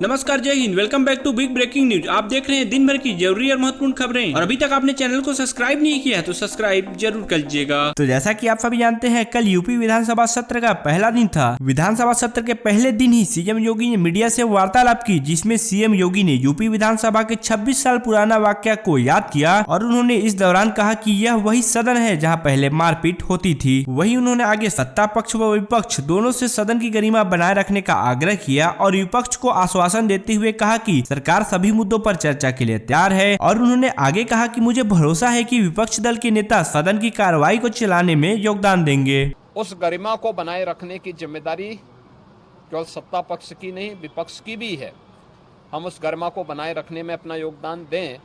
नमस्कार, जय हिंद। Welcome back to big breaking news. आप देख रहे हैं दिन भर की जरूरी और महत्वपूर्ण खबरें, और अभी तक आपने चैनल को सब्सक्राइब नहीं किया है तो सब्सक्राइब जरूर कर लीजिएगा। तो जैसा कि आप सभी जानते हैं, कल यूपी विधानसभा सत्र का पहला दिन था। विधानसभा सत्र के पहले दिन ही सीएम योगी ने मीडिया से वार्तालाप की, जिसमें सीएम योगी ने यूपी विधानसभा के 26 साल पुराना वाकया को याद किया और उन्होंने इस दौरान कहा कि यह वही सदन है जहां पहले मारपीट होती थी। वहीं उन्होंने आगे सत्ता पक्ष व विपक्ष दोनों से सदन की गरिमा बनाए रखने का आग्रह किया और विपक्ष को आश्वासन देते हुए कहा कि सरकार सभी मुद्दों पर चर्चा के लिए तैयार है। और उन्होंने आगे कहा कि मुझे भरोसा है कि विपक्ष दल के नेता सदन की कार्रवाई को चलाने में योगदान देंगे। उस गरिमा को बनाए रखने की जिम्मेदारी केवल सत्ता पक्ष की नहीं, विपक्ष की भी है। हम उस गरिमा को बनाए रखने में अपना योगदान दें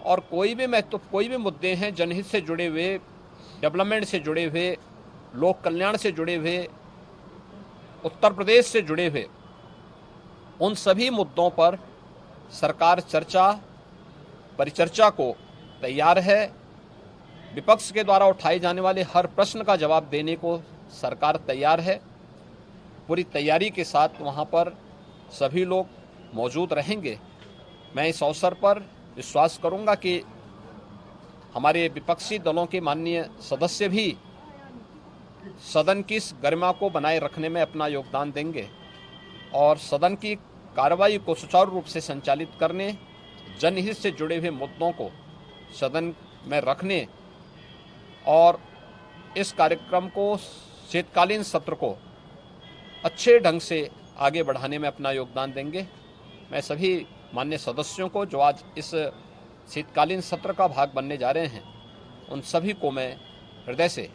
और कोई भी मुद्दे हैं जनहित से जुड़े हुए, डेवलपमेंट से जुड़े हुए, लोक कल्याण से जुड़े हुए, उत्तर प्रदेश से जुड़े हुए, उन सभी मुद्दों पर सरकार परिचर्चा को तैयार है। विपक्ष के द्वारा उठाए जाने वाले हर प्रश्न का जवाब देने को सरकार तैयार है। पूरी तैयारी के साथ वहां पर सभी लोग मौजूद रहेंगे। मैं इस अवसर पर विश्वास करूंगा कि हमारे विपक्षी दलों के माननीय सदस्य भी सदन की इस गरिमा को बनाए रखने में अपना योगदान देंगे और सदन की कार्रवाई को सुचारू रूप से संचालित करने, जनहित से जुड़े हुए मुद्दों को सदन में रखने और इस कार्यक्रम को, शीतकालीन सत्र को अच्छे ढंग से आगे बढ़ाने में अपना योगदान देंगे। मैं सभी माननीय सदस्यों को जो आज इस शीतकालीन सत्र का भाग बनने जा रहे हैं, उन सभी को मैं हृदय से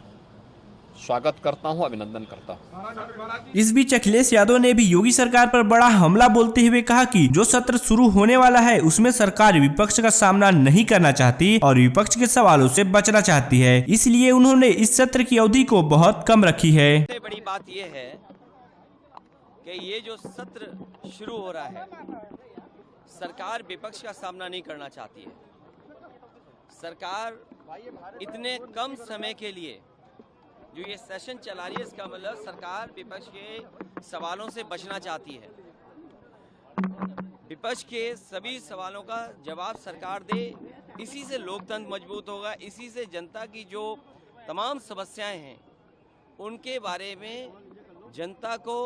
स्वागत करता हूं, अभिनंदन करता हूं। इस बीच अखिलेश यादव ने भी योगी सरकार पर बड़ा हमला बोलते हुए कहा कि जो सत्र शुरू होने वाला है उसमें सरकार विपक्ष का सामना नहीं करना चाहती और विपक्ष के सवालों से बचना चाहती है, इसलिए उन्होंने इस सत्र की अवधि को बहुत कम रखी है। सबसे बड़ी बात यह है कि ये जो सत्र शुरू हो रहा है, सरकार विपक्ष का सामना नहीं करना चाहती है। सरकार इतने कम समय के लिए जो ये सेशन चला रही है, इसका मतलब सरकार विपक्ष के सवालों से बचना चाहती है। विपक्ष के सभी सवालों का जवाब सरकार दे, इसी से लोकतंत्र मजबूत होगा, इसी से जनता की जो तमाम समस्याएं हैं उनके बारे में जनता को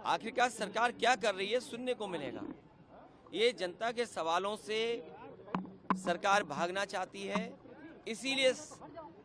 आखिरकार सरकार क्या कर रही है सुनने को मिलेगा। ये जनता के सवालों से सरकार भागना चाहती है, इसीलिए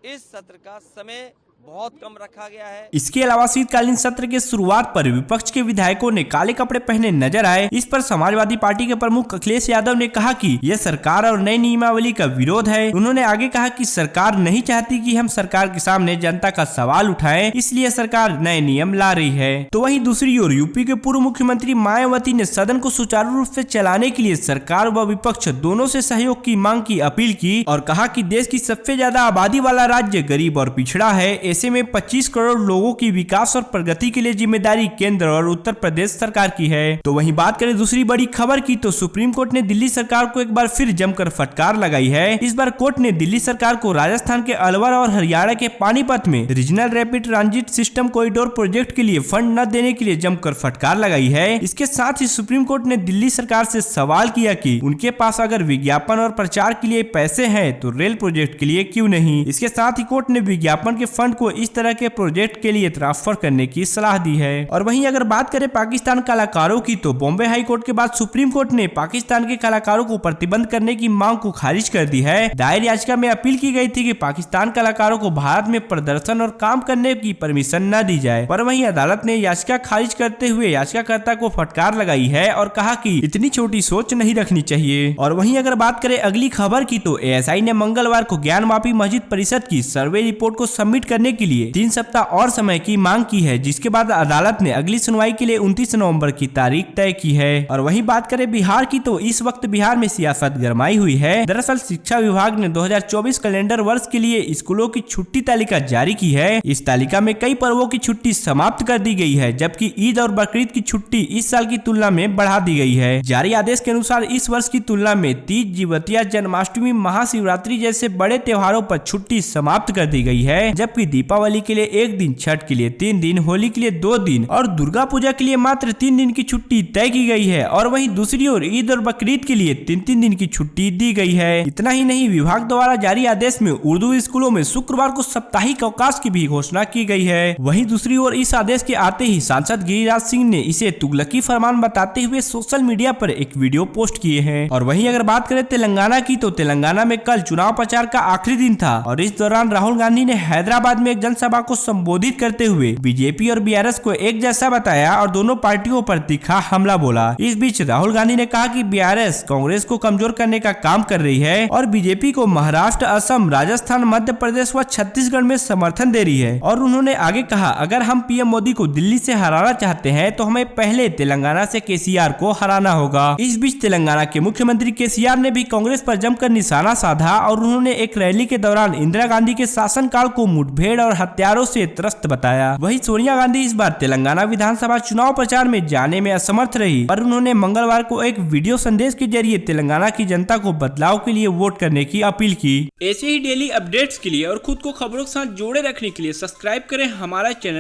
इस सत्र का समय बहुत कम रखा गया है। इसके अलावा शीतकालीन सत्र के शुरुआत पर विपक्ष के विधायकों ने काले कपड़े पहने नजर आए। इस पर समाजवादी पार्टी के प्रमुख अखिलेश यादव ने कहा कि यह सरकार और नई नियमावली का विरोध है। उन्होंने आगे कहा कि सरकार नहीं चाहती कि हम सरकार के सामने जनता का सवाल उठाएं, इसलिए सरकार नए नियम ला रही है। तो वहीं दूसरी ओर यूपी के पूर्व मुख्यमंत्री मायावती ने सदन को सुचारू रूप से चलाने के लिए सरकार व विपक्ष दोनों से सहयोग की मांग की अपील की और कहा कि देश की सबसे ज्यादा आबादी वाला राज्य गरीब और पिछड़ा है, ऐसे में 25 करोड़ लोगों की विकास और प्रगति के लिए जिम्मेदारी केंद्र और उत्तर प्रदेश सरकार की है। तो वहीं बात करें दूसरी बड़ी खबर की, तो सुप्रीम कोर्ट ने दिल्ली सरकार को एक बार फिर जमकर फटकार लगाई है। इस बार कोर्ट ने दिल्ली सरकार को राजस्थान के अलवर और हरियाणा के पानीपत में regional rapid transit system corridor project के लिए फंड न देने के लिए जमकर फटकार लगाई है। इसके साथ ही सुप्रीम कोर्ट ने दिल्ली सरकार से सवाल किया कि उनके पास अगर विज्ञापन और प्रचार के लिए पैसे हैं तो रेल प्रोजेक्ट के लिए क्यों नहीं। इसके साथ ही कोर्ट ने विज्ञापन के फंड को इस तरह के प्रोजेक्ट के लिए ट्रांसफर करने की सलाह दी है। और वहीं अगर बात करें पाकिस्तान कलाकारों की, तो बॉम्बे हाई कोर्ट के बाद सुप्रीम कोर्ट ने पाकिस्तान के कलाकारों को प्रतिबंध करने की मांग को खारिज कर दी है। दायर याचिका में अपील की गई थी कि पाकिस्तान कलाकारों को भारत में प्रदर्शन और काम करने की परमिशन न दी जाए, पर वहीं अदालत ने याचिका खारिज करते हुए याचिकाकर्ता को फटकार लगाई है और कहा कि इतनी छोटी सोच नहीं रखनी चाहिए। और वहीं अगर बात करें अगली खबर की, तो एएसआई ने मंगलवार को ज्ञानवापी मस्जिद परिषद की सर्वे रिपोर्ट को सबमिट करने के लिए 3 सप्ताह और समय की मांग की है, जिसके बाद अदालत ने अगली सुनवाई के लिए 29 नवंबर की तारीख तय की है। और वहीं बात करें बिहार की, तो इस वक्त बिहार में सियासत गरमाई हुई है। दरअसल शिक्षा विभाग ने 2024 कैलेंडर वर्ष के लिए स्कूलों की छुट्टी तालिका जारी की है। इस तालिका में कई पर्वों की छुट्टी समाप्त कर दी गई है, जबकि ईद और बकरीद की छुट्टी इस साल की तुलना में बढ़ा दी गई है। जारी आदेश के अनुसार इस वर्ष की तुलना में तीज, जिवतिया, जन्माष्टमी, महाशिवरात्रि जैसे बड़े त्योहारों पर छुट्टी समाप्त कर दी गई है, जबकि दीपावली के लिए 1 दिन, छठ के लिए 3 दिन, होली के लिए 2 दिन और दुर्गा पूजा के लिए मात्र 3 दिन की छुट्टी तय की गई है। और वहीं दूसरी ओर ईद और बकरीद के लिए 3-3 दिन की छुट्टी दी गई है। इतना ही नहीं, विभाग द्वारा जारी आदेश में उर्दू स्कूलों में शुक्रवार को साप्ताहिक अवकाश की भी घोषणा की गई है। वहीं दूसरी ओर इस आदेश के आते ही सांसद गिरिराज सिंह ने इसे तुगलकी फरमान बताते हुए सोशल मीडिया पर एक वीडियो पोस्ट किए हैं। और वहीं अगर बात करें तेलंगाना की, तो तेलंगाना में कल चुनाव प्रचार का आखिरी दिन था और इस दौरान राहुल गांधी ने हैदराबाद में एक जनसभा को संबोधित करते हुए बीजेपी और बीआरएस को एक जैसा बताया और दोनों पार्टियों पर तीखा हमला बोला। इस बीच राहुल गांधी ने कहा कि बीआरएस कांग्रेस को कमजोर करने का काम कर रही है और बीजेपी को महाराष्ट्र, असम, राजस्थान, मध्य प्रदेश व छत्तीसगढ़ में समर्थन दे रही है। और उन्होंने आगे कहा, अगर हम पीएम मोदी को दिल्ली से हराना चाहते हैं तो हमें पहले तेलंगाना से केसीआर को हराना होगा। इस बीच तेलंगाना के मुख्यमंत्री केसीआर ने भी कांग्रेस पर जमकर निशाना साधा और उन्होंने एक रैली के दौरान इंदिरा गांधी के शासनकाल को मुठभेड़ और हत्यारों से त्रस्त बताया। वहीं सोनिया गांधी इस बार तेलंगाना विधानसभा चुनाव प्रचार में जाने में असमर्थ रही, पर उन्होंने मंगलवार को एक वीडियो संदेश के जरिए तेलंगाना की जनता को बदलाव के लिए वोट करने की अपील की। ऐसे ही डेली अपडेट्स के लिए और खुद को खबरों के साथ जोड़े रखने के लिए सब्सक्राइब करें हमारा चैनल।